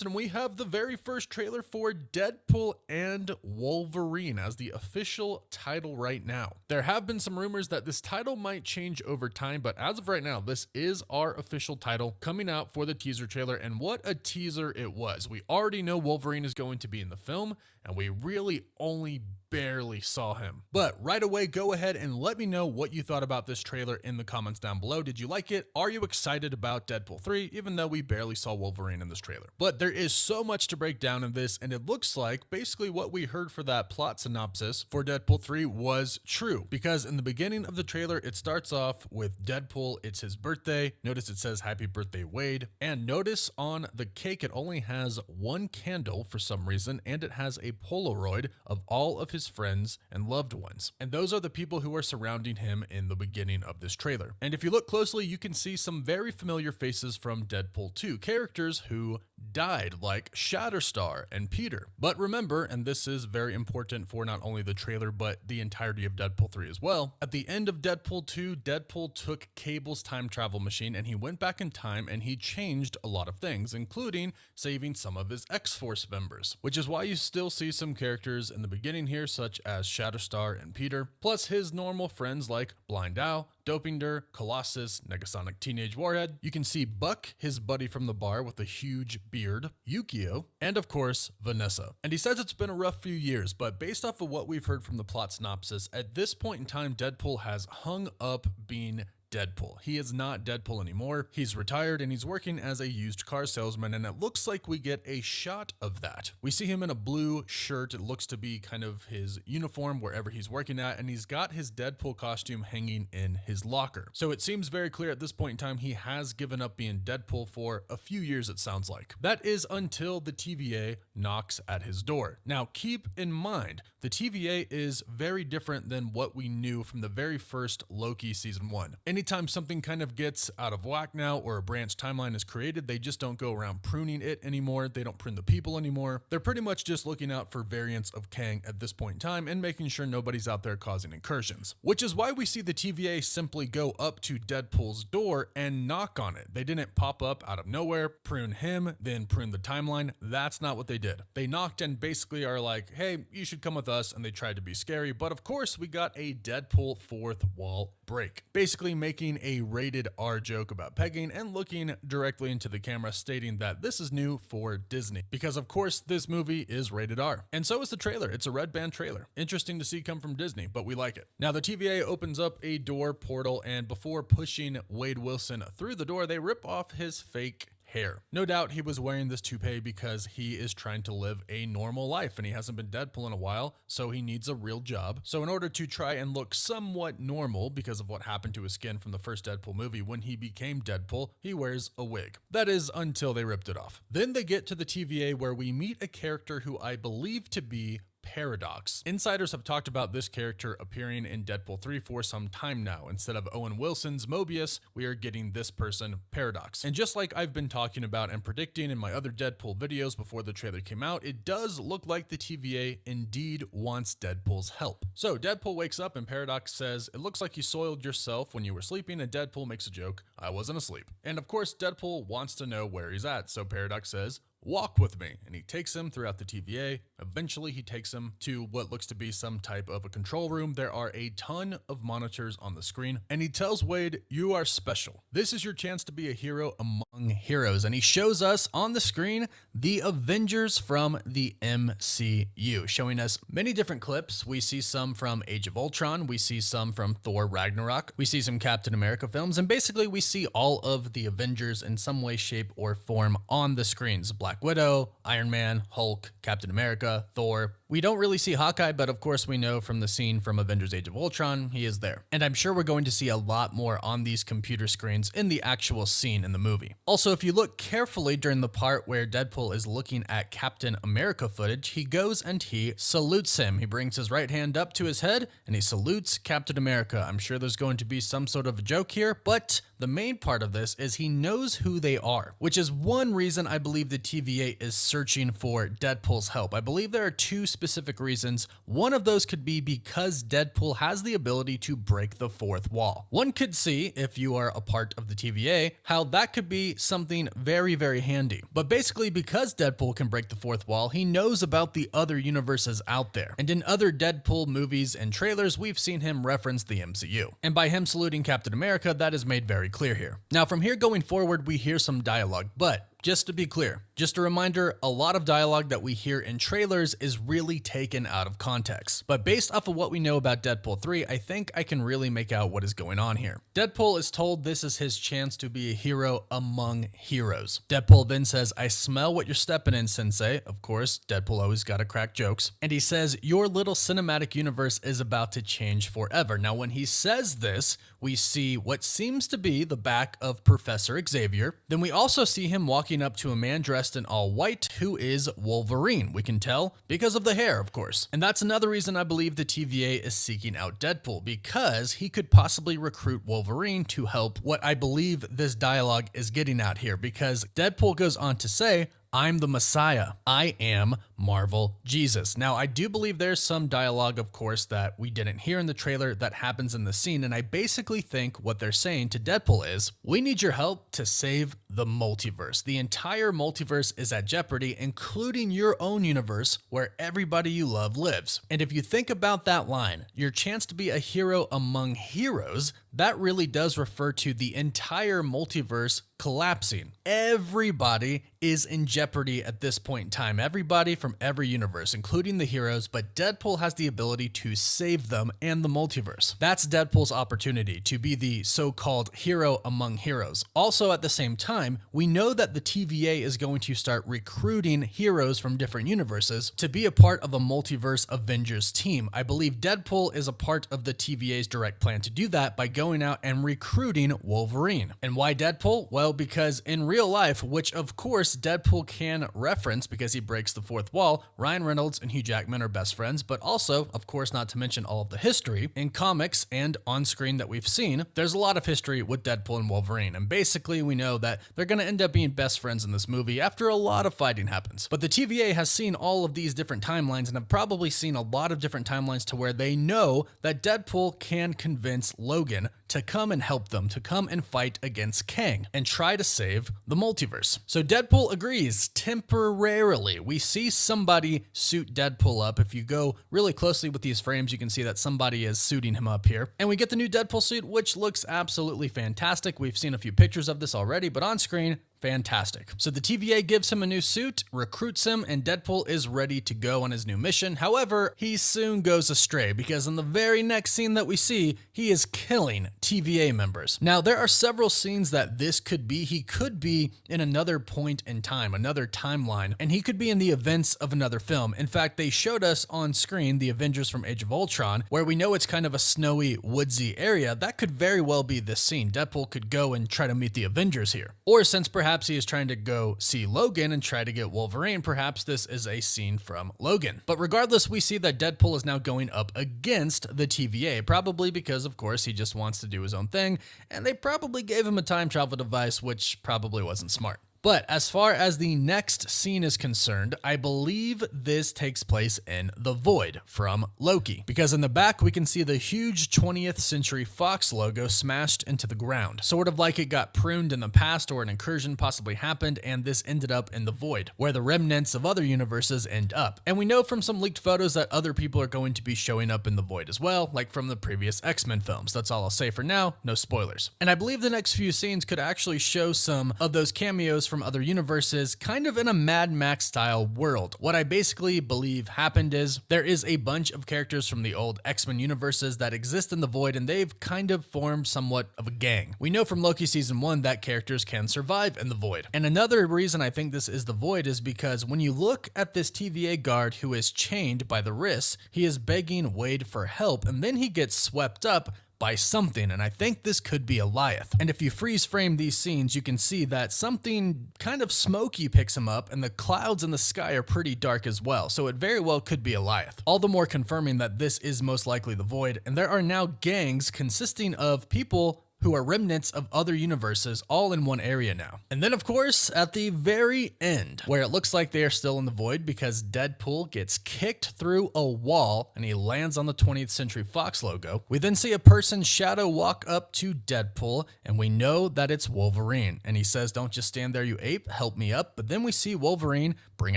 and we have the very first trailer for Deadpool and Wolverine as the official title right now. There have been some rumors that this title might change over time, but as of right now, this is our official title coming out for the teaser trailer, and what a teaser it was. We already know Wolverine is going to be in the film, and we really only barely saw him. But right away, go ahead and let me know what you thought about this trailer in the comments down below. Did you like it? Are you excited about Deadpool 3, even though we barely saw Wolverine in this trailer? But there is so much to break down in this, and it looks like basically what we heard for that plot synopsis for Deadpool 3 was true, because in the beginning of the trailer, it starts off with Deadpool. It's his birthday. Notice it says happy birthday, Wade. And notice on the cake, it only has one candle for some reason, and it has a Polaroid of all of his friends and loved ones. And those are the people who are surrounding him in the beginning of this trailer. And if you look closely, you can see some very familiar faces from Deadpool 2, characters who died like Shatterstar and Peter. But remember, and this is very important for not only the trailer, but the entirety of Deadpool 3 as well, at the end of Deadpool 2, Deadpool took Cable's time travel machine and he went back in time and he changed a lot of things, including saving some of his X-Force members, which is why you still see some characters in the beginning here, such as Shatterstar and Peter, plus his normal friends like Blind Owl, Dopinder, Colossus, Negasonic Teenage Warhead. You can see Buck, his buddy from the bar with a huge beard, Yukio, and of course, Vanessa. And he says it's been a rough few years, but based off of what we've heard from the plot synopsis, at this point in time, Deadpool has hung up being Deadpool. He is not Deadpool anymore. He's retired and he's working as a used car salesman, and it looks like we get a shot of that. We see him in a blue shirt. It looks to be kind of his uniform wherever he's working at, and he's got his Deadpool costume hanging in his locker. So it seems very clear at this point in time he has given up being Deadpool for a few years, it sounds like. That is until the TVA knocks at his door. Now keep in mind, the TVA is very different than what we knew from the very first Loki season 1. Anytime something kind of gets out of whack now, or a branch timeline is created, they just don't go around pruning it anymore. They don't prune the people anymore. They're pretty much just looking out for variants of Kang at this point in time and making sure nobody's out there causing incursions. Which is why we see the TVA simply go up to Deadpool's door and knock on it. They didn't pop up out of nowhere, prune him, then prune the timeline. That's not what they did. They knocked and basically are like, hey, you should come with us, and they tried to be scary, but of course we got a Deadpool fourth wall break. Basically making a rated R joke about pegging and looking directly into the camera, stating that this is new for Disney, because of course this movie is rated R. And so is the trailer. It's a red band trailer. Interesting to see come from Disney, but we like it. Now the TVA opens up a door portal, and before pushing Wade Wilson through the door, they rip off his fake hair. No doubt he was wearing this toupee because he is trying to live a normal life and he hasn't been Deadpool in a while, so he needs a real job. So in order to try and look somewhat normal because of what happened to his skin from the first Deadpool movie, when he became Deadpool, he wears a wig. That is until they ripped it off. Then they get to the TVA where we meet a character who I believe to be Paradox. Insiders have talked about this character appearing in Deadpool 3 for some time now. Instead of Owen Wilson's Mobius, we are getting this person, Paradox. And just like I've been talking about and predicting in my other Deadpool videos before the trailer came out, it does look like the TVA indeed wants Deadpool's help. So Deadpool wakes up and Paradox says, it looks like you soiled yourself when you were sleeping, and Deadpool makes a joke, I wasn't asleep. And of course Deadpool wants to know where he's at, so Paradox says, walk with me, and he takes him throughout the TVA. Eventually he takes him to what looks to be some type of a control room. There are a ton of monitors on the screen, and he tells Wade, you are special. This is your chance to be a hero among heroes. And he shows us on the screen the Avengers from the MCU, showing us many different clips. We see some from Age of Ultron, we see some from Thor Ragnarok, we see some Captain America films, and basically we see all of the Avengers in some way, shape, or form on the screens. Black Widow, Iron Man, Hulk, Captain America, Thor. We don't really see Hawkeye, but of course we know from the scene from Avengers Age of Ultron, he is there. And I'm sure we're going to see a lot more on these computer screens in the actual scene in the movie. Also, if you look carefully during the part where Deadpool is looking at Captain America footage, he goes and he salutes him. He brings his right hand up to his head and he salutes Captain America. I'm sure there's going to be some sort of a joke here, but the main part of this is he knows who they are, which is one reason I believe the TVA is searching for Deadpool's help. I believe there are two specific reasons. One of those could be because Deadpool has the ability to break the fourth wall. One could see, if you are a part of the TVA, how that could be something very, very handy. But basically, because Deadpool can break the fourth wall, he knows about the other universes out there. And in other Deadpool movies and trailers, we've seen him reference the MCU. And by him saluting Captain America, that is made very clear here. Now, from here going forward, we hear some dialogue, but just to be clear, just a reminder, a lot of dialogue that we hear in trailers is really taken out of context. But based off of what we know about Deadpool 3, I think I can really make out what is going on here. Deadpool is told this is his chance to be a hero among heroes. Deadpool then says, "I smell what you're stepping in, Sensei." Of course, Deadpool always gotta crack jokes. And he says, "Your little cinematic universe is about to change forever." Now, when he says this, we see what seems to be the back of Professor Xavier. Then we also see him walking up to a man dressed in all white who is Wolverine. We can tell because of the hair, of course. And that's another reason I believe the TVA is seeking out Deadpool, because he could possibly recruit Wolverine to help what I believe this dialogue is getting at here, because Deadpool goes on to say, "I'm the Messiah. I am Marvel Jesus." Now, I do believe there's some dialogue, of course, that we didn't hear in the trailer that happens in the scene, and I basically think what they're saying to Deadpool is, we need your help to save the multiverse. The entire multiverse is at jeopardy, including your own universe where everybody you love lives. And if you think about that line, your chance to be a hero among heroes, that really does refer to the entire multiverse collapsing. Everybody is in jeopardy at this point in time. Everybody from every universe, including the heroes, but Deadpool has the ability to save them and the multiverse. That's Deadpool's opportunity to be the so-called hero among heroes. Also, at the same time, we know that the TVA is going to start recruiting heroes from different universes to be a part of a multiverse Avengers team. I believe Deadpool is a part of the TVA's direct plan to do that by going out and recruiting Wolverine. And why Deadpool? Well, because in real life, which of course Deadpool can reference because he breaks the fourth wall, Ryan Reynolds and Hugh Jackman are best friends, but also, of course, not to mention all of the history in comics and on screen that we've seen, there's a lot of history with Deadpool and Wolverine. And basically, we know that they're going to end up being best friends in this movie after a lot of fighting happens. But the TVA has seen all of these different timelines and have probably seen a lot of different timelines to where they know that Deadpool can convince Logan to come and help them, to come and fight against Kang and try to save the multiverse. So Deadpool agrees temporarily. We see somebody suit Deadpool up. If you go really closely with these frames, you can see that somebody is suiting him up here. And we get the new Deadpool suit, which looks absolutely fantastic. We've seen a few pictures of this already, but on screen, fantastic. So the TVA gives him a new suit, recruits him, and Deadpool is ready to go on his new mission. However, he soon goes astray because in the very next scene that we see, he is killing TVA members. Now, there are several scenes that this could be. He could be in another point in time, another timeline, and he could be in the events of another film. In fact, they showed us on screen the Avengers from Age of Ultron, where we know it's kind of a snowy, woodsy area. That could very well be this scene. Deadpool could go and try to meet the Avengers here. Or since perhaps he is trying to go see Logan and try to get Wolverine, perhaps this is a scene from Logan. But regardless, we see that Deadpool is now going up against the TVA, probably because, of course, he just wants to do his own thing, and they probably gave him a time travel device, which probably wasn't smart. But as far as the next scene is concerned, I believe this takes place in The Void from Loki, because in the back we can see the huge 20th Century Fox logo smashed into the ground, sort of like it got pruned in the past or an incursion possibly happened, and this ended up in The Void, where the remnants of other universes end up. And we know from some leaked photos that other people are going to be showing up in The Void as well, like from the previous X-Men films. That's all I'll say for now, no spoilers. And I believe the next few scenes could actually show some of those cameos from other universes, kind of in a Mad Max style world. What I basically believe happened is there is a bunch of characters from the old X-Men universes that exist in the Void, and they've kind of formed somewhat of a gang. We know from Loki season 1 that characters can survive in the Void. And another reason I think this is the Void is because when you look at this TVA guard who is chained by the wrists, he is begging Wade for help, and then he gets swept up by something, and I think this could be Alioth. And if you freeze frame these scenes, you can see that something kind of smoky picks him up, and the clouds in the sky are pretty dark as well, so it very well could be Alioth. All the more confirming that this is most likely the Void, and there are now gangs consisting of people who are remnants of other universes all in one area now. And then of course, at the very end, where it looks like they are still in the void because Deadpool gets kicked through a wall and he lands on the 20th Century Fox logo, we then see a person's shadow walk up to Deadpool and we know that it's Wolverine. And he says, "Don't just stand there, you ape, help me up." But then we see Wolverine bring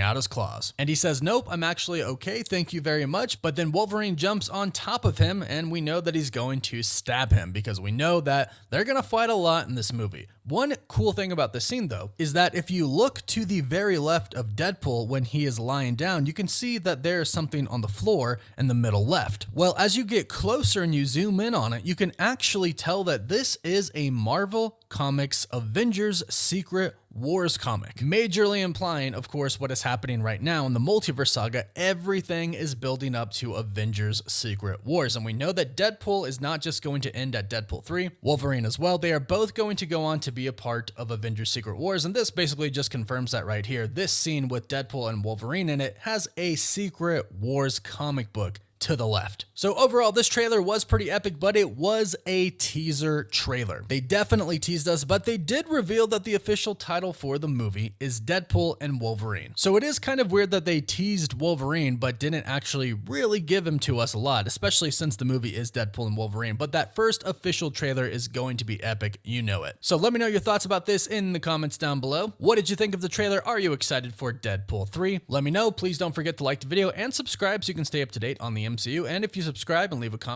out his claws. And he says, "Nope, I'm actually okay, thank you very much." But then Wolverine jumps on top of him and we know that he's going to stab him because we know that they're gonna fight a lot in this movie. One cool thing about this scene though is that if you look to the very left of Deadpool when he is lying down, you can see that there is something on the floor in the middle left. Well, as you get closer and you zoom in on it, you can actually tell that this is a Marvel Comics Avengers Secret Wars comic, majorly implying, of course, what is happening right now in the multiverse saga. Everything is building up to Avengers Secret Wars, and we know that Deadpool is not just going to end at Deadpool 3, Wolverine as well. They are both going to go on to be a part of Avengers Secret Wars, and this basically just confirms that right here. This scene with Deadpool and Wolverine in it has a Secret Wars comic book to the left. So overall, this trailer was pretty epic, but it was a teaser trailer. They definitely teased us, but they did reveal that the official title for the movie is Deadpool and Wolverine. So it is kind of weird that they teased Wolverine, but didn't actually really give him to us a lot, especially since the movie is Deadpool and Wolverine. But that first official trailer is going to be epic, you know it. So let me know your thoughts about this in the comments down below. What did you think of the trailer? Are you excited for Deadpool 3? Let me know. Please don't forget to like the video and subscribe so you can stay up to date on the MCU. And if you subscribe and leave a comment,